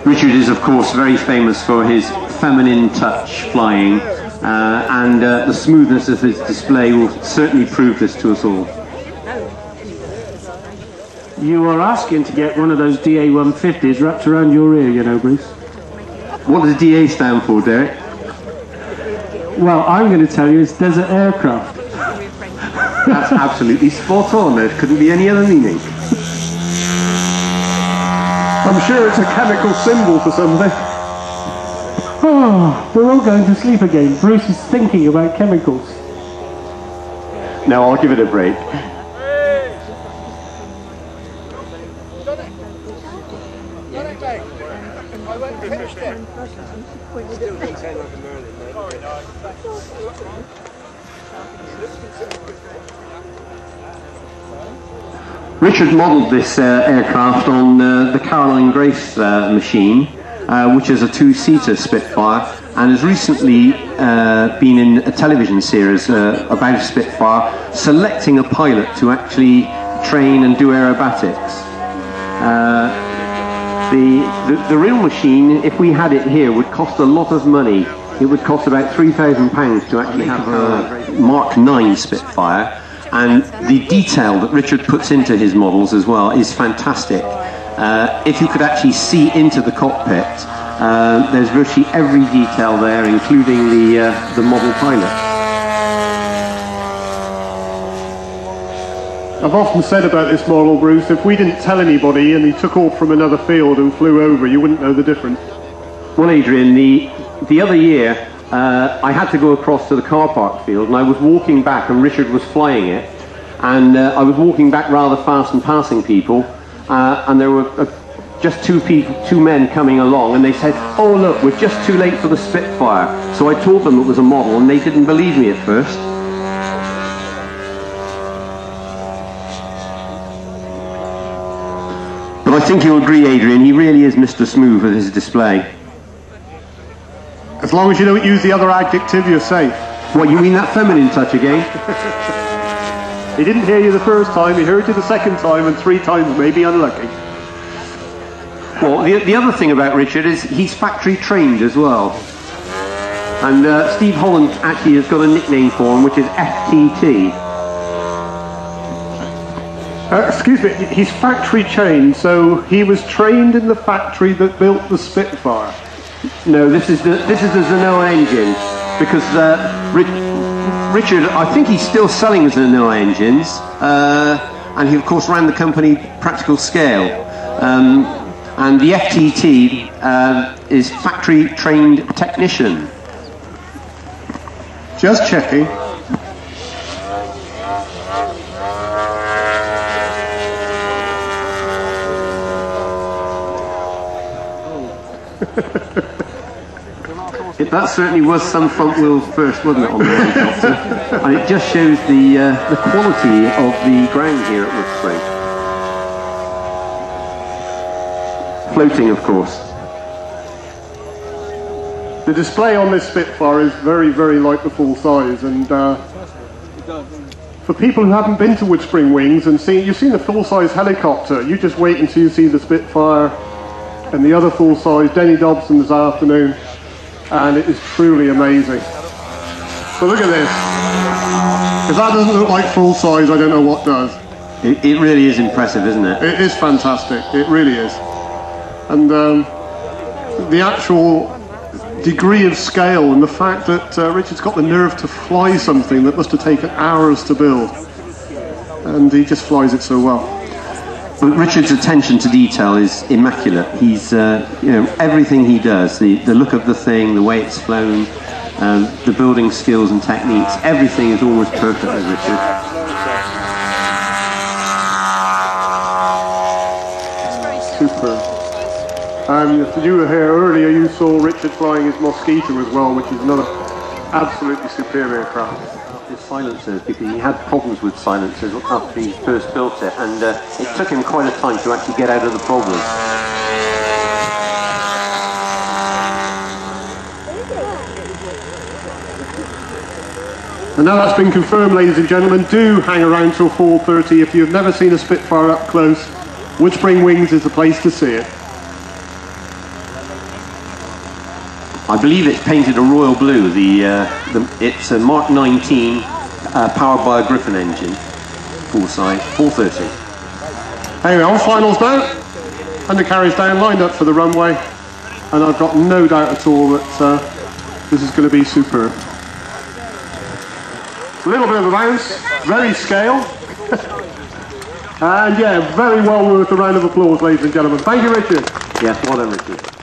Richard is, of course, very famous for his feminine touch flying, and the smoothness of his display will certainly prove this to us all. You are asking to get one of those DA-150s wrapped around your ear, you know, Bruce. What does DA stand for, Derek? Well, I'm going to tell you it's Desert Aircraft. That's absolutely spot on. There couldn't be any other meaning. I'm sure it's a chemical symbol for something. Oh, we're all going to sleep again. Bruce is thinking about chemicals. No, I'll give it a break. Richard modelled this aircraft on the Caroline Grace machine, which is a two-seater Spitfire, and has recently been in a television series about Spitfire, selecting a pilot to actually train and do aerobatics. The real machine, if we had it here, would cost a lot of money. It would cost about £3,000 to actually have a Mark 9 Spitfire. And the detail that Richard puts into his models as well is fantastic. If you could actually see into the cockpit, there's virtually every detail there, including the model pilot. I've often said about this model, Bruce, if we didn't tell anybody and he took off from another field and flew over, you wouldn't know the difference. Well, Adrian, the other year, I had to go across to the car park field, and I was walking back, and Richard was flying it, and I was walking back rather fast and passing people, and there were just two men coming along, and they said, "Oh look, we're just too late for the Spitfire." So I told them it was a model, and they didn't believe me at first. But I think you'll agree, Adrian, he really is Mr. Smooth with his display. As long as you don't use the other adjective, you're safe. What, you mean that feminine touch again? He didn't hear you the first time, he heard you the second time, and 3 times may be unlucky. Well, the other thing about Richard is he's factory trained as well. And Steve Holland actually has got a nickname for him, which is FTT. Excuse me, he's factory trained, so he was trained in the factory that built the Spitfire. No, this is the Zenoa engine, because Richard, I think he's still selling Zenoa engines, and he of course ran the company Practical Scale, and the FTT is factory trained technician. Just checking. That certainly was some front wheels first, wasn't it, on the helicopter? And it just shows the quality of the ground here at Woodspring. Floating, of course. The display on this Spitfire is very, very like the full size, and for people who haven't been to Woodspring Wings and you've seen the full size helicopter, you just wait until you see the Spitfire and the other full size Denny Dobson this afternoon. And it is truly amazing. So look at this. If that doesn't look like full size, I don't know what does. It really is impressive, isn't it? It is fantastic. It really is. And the actual degree of scale and the fact that Richard's got the nerve to fly something that must have taken hours to build. And he just flies it so well. But Richard's attention to detail is immaculate. He's, everything he does, the look of the thing, the way it's flown, the building skills and techniques, everything is almost perfect with Richard. Superb. If you were here earlier, you saw Richard flying his Mosquito as well, which is another absolutely superior craft. His silencers, because he had problems with silencers after he first built it, and it took him quite a time to actually get out of the problem. And now that's been confirmed, ladies and gentlemen, do hang around till 4:30. If you've never seen a Spitfire up close, Woodspring Wings is the place to see it. I believe it's painted a royal blue. It's a Mark 19 powered by a Griffin engine, full size, 430. Anyway, on finals now, undercarriage down, lined up for the runway, and I've got no doubt at all that this is going to be superb. A little bit of a bounce, very scale, and yeah, very well worth a round of applause, ladies and gentlemen. Thank you, Richard. Yeah, well done, Richard.